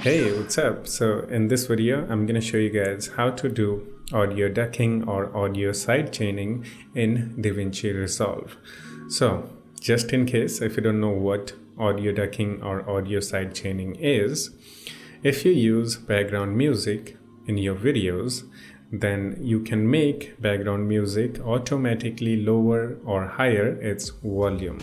Hey, what's up? So in this video, I'm going to show you guys how to do audio ducking or audio sidechaining in DaVinci Resolve. So just in case, if you don't know what audio ducking or audio sidechaining is, if you use background music in your videos, then you can make background music automatically lower or higher its volume.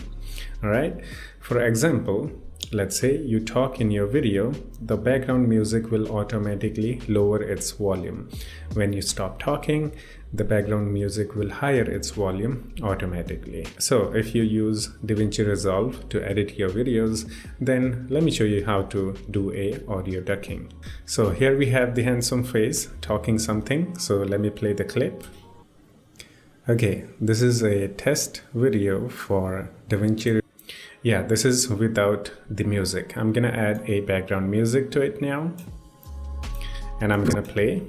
All right. For example, let's say you talk in your video, the background music will automatically lower its volume. When you stop talking, the background music will higher its volume automatically. So if you use DaVinci Resolve to edit your videos, then let me show you how to do a audio ducking. So here we have the handsome face talking something. So let me play the clip. Okay, this is a test video for DaVinci. Yeah, this is without the music. I'm gonna add a background music to it now, and I'm gonna play.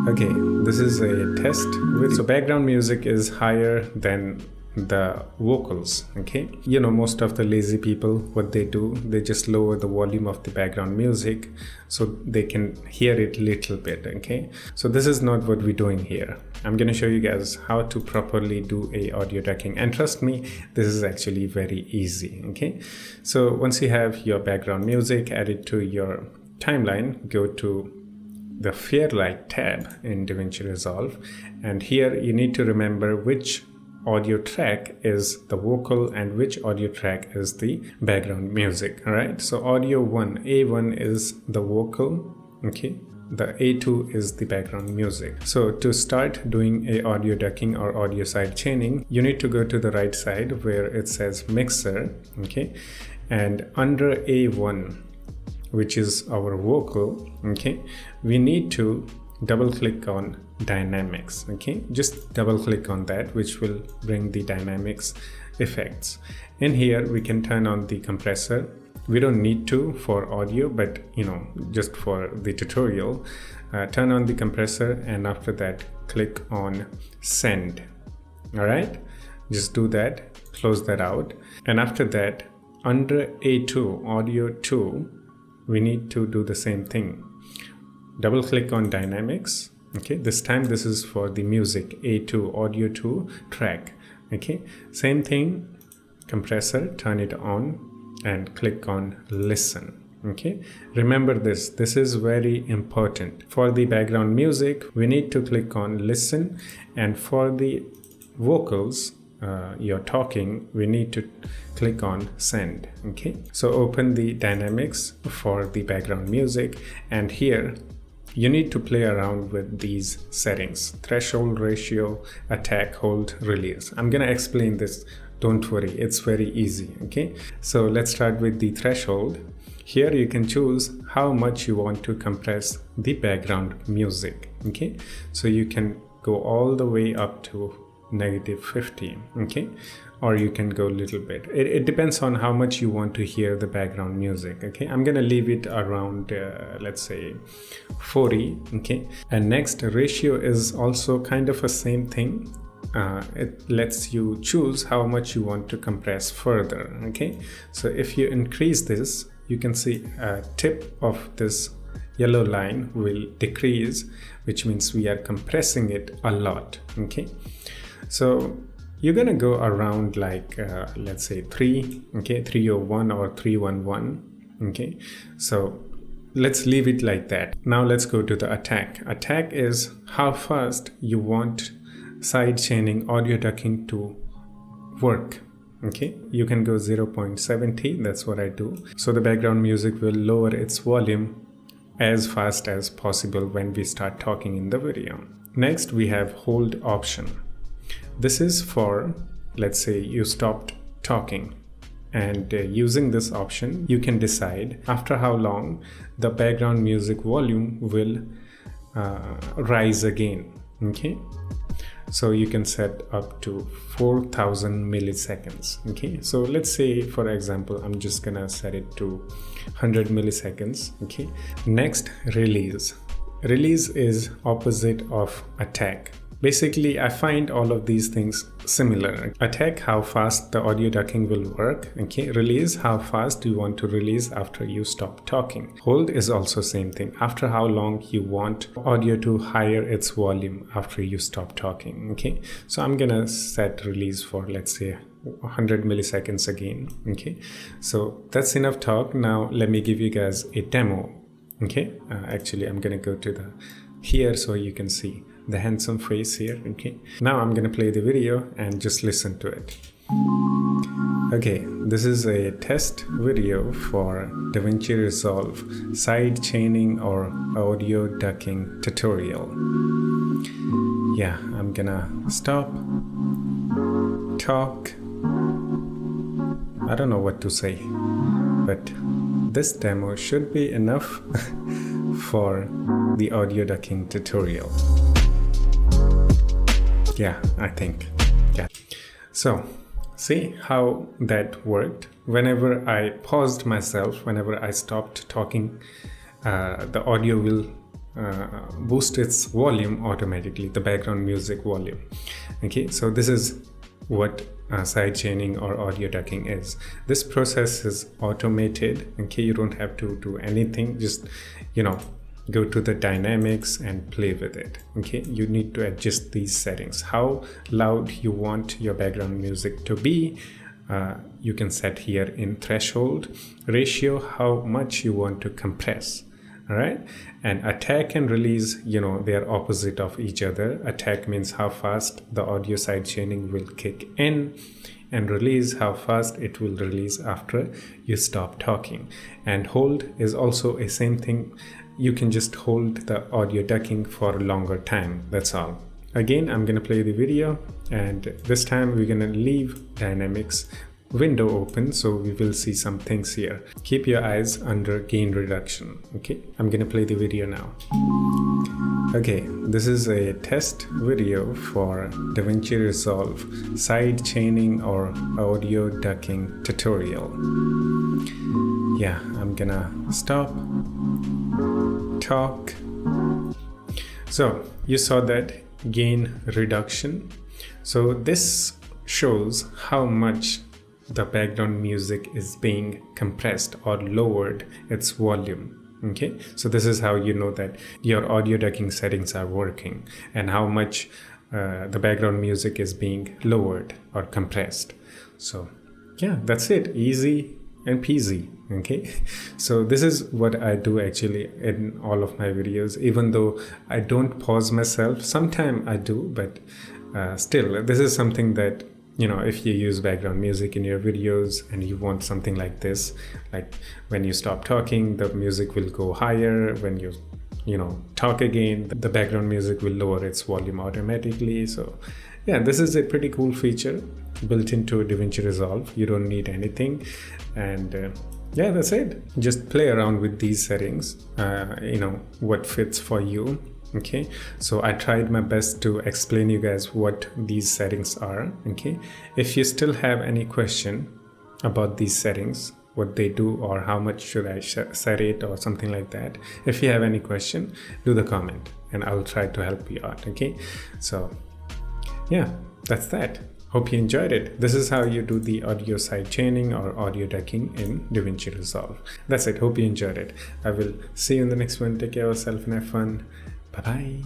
Okay, this is a test with, so background music is higher than the vocals. Okay, you know, most of the lazy people, what they do, they just lower the volume of the background music so they can hear it little bit. Okay, so this is not what we're doing here. I'm going to show you guys how to properly do a audio ducking, and trust me, this is actually very easy. Okay, so once you have your background music, add it to your timeline, go to the Fairlight tab in DaVinci Resolve, and here you need to remember which audio track is the vocal and which audio track is the background music. All right, so audio 1, A1 is the vocal. Okay, the A2 is the background music. So to start doing a audio ducking or audio sidechaining, you need to go to the right side where it says mixer. Okay, and under A1, which is our vocal, okay, we need to double click on dynamics. Okay, just double click on that, which will bring the dynamics effects. In here we can turn on the compressor. We don't need to for audio, but you know, just for the tutorial, turn on the compressor, and after that click on send. All right, just do that, close that out, and after that under A2, audio 2, we need to do the same thing. Double click on dynamics. Okay, this time this is for the music, A2, audio 2 track. Okay, same thing, compressor, turn it on and click on listen. Okay, remember this is very important. For the background music, we need to click on listen, and for the vocals, you're talking, we need to click on send. Okay, so open the dynamics for the background music, and here you need to play around with these settings: threshold, ratio, attack, hold, release. I'm gonna explain this, don't worry, it's very easy. Okay, so let's start with the threshold. Here you can choose how much you want to compress the background music. Okay, so you can go all the way up to -50. Okay, or you can go a little bit. It depends on how much you want to hear the background music. Okay, I'm gonna leave it around let's say 40. Okay, and next, ratio is also kind of a same thing. It lets you choose how much you want to compress further. Okay, so if you increase this, you can see a tip of this yellow line will decrease, which means we are compressing it a lot. Okay, so you're gonna go around like let's say 3, okay, 301 or 311. Okay, so let's leave it like that. Now let's go to the attack. Attack is how fast you want sidechaining, audio ducking to work. Okay, you can go 0.70, that's what I do. So the background music will lower its volume as fast as possible when we start talking in the video. Next, we have hold option. This is for, let's say you stopped talking, and using this option, you can decide after how long the background music volume will rise again. Okay, so you can set up to 4000 milliseconds. Okay, so let's say, for example, I'm just gonna set it to 100 milliseconds. Okay, next, release. Release is opposite of attack. Basically, I find all of these things similar. Attack, how fast the audio ducking will work. Okay, release, how fast you want to release after you stop talking. Hold is also same thing. After how long you want audio to higher its volume after you stop talking. Okay, so I'm gonna set release for, let's say, 100 milliseconds again. Okay, so that's enough talk. Now let me give you guys a demo. Okay, actually I'm gonna go to the here so you can see the handsome face here. Okay, now I'm gonna play the video and just listen to it. Okay, this is a test video for DaVinci Resolve Sidechaining or audio ducking tutorial. Yeah, I'm gonna stop, talk. I don't know what to say, but this demo should be enough for the audio ducking tutorial. Yeah, I think. Yeah. So, see how that worked. Whenever I paused myself, whenever I stopped talking, the audio will boost its volume automatically, the background music volume. Okay, so this is what sidechaining or audio ducking is. This process is automated. Okay, you don't have to do anything, just go to the dynamics and play with it. Okay, you need to adjust these settings, how loud you want your background music to be. You can set here in threshold, ratio, how much you want to compress. All right, and attack and release, they are opposite of each other. Attack means how fast the audio sidechaining will kick in, and release, how fast it will release after you stop talking. And hold is also a same thing. You can just hold the audio ducking for a longer time. That's all. Again, I'm gonna play the video, and this time we're gonna leave dynamics window open, so we will see some things here. Keep your eyes under gain reduction. Okay, I'm gonna play the video now. Okay, this is a test video for DaVinci Resolve Sidechaining or audio ducking tutorial. Yeah, I'm gonna stop, talk. So you saw that gain reduction. So this shows how much the background music is being compressed or lowered its volume. Okay, so this is how you know that your audio ducking settings are working and how much the background music is being lowered or compressed. So yeah, that's it, easy and peasy. Okay, so this is what I do actually in all of my videos, even though I don't pause myself. Sometimes I do, but still, this is something that, if you use background music in your videos and you want something like this, like when you stop talking, the music will go higher. When you talk again, the background music will lower its volume automatically. So yeah, this is a pretty cool feature built into DaVinci Resolve. You don't need anything. And yeah, that's it. Just play around with these settings, what fits for you. Okay, so I tried my best to explain you guys what these settings are. Okay, if you still have any question about these settings, what they do, or how much should I set it or something like that, if you have any question, do the comment and I'll try to help you out. Okay, so yeah, that's that. Hope you enjoyed it. This is how you do the audio sidechaining or audio ducking in DaVinci Resolve. That's it. Hope you enjoyed it. I will see you in the next one. Take care of yourself and have fun. Bye-bye.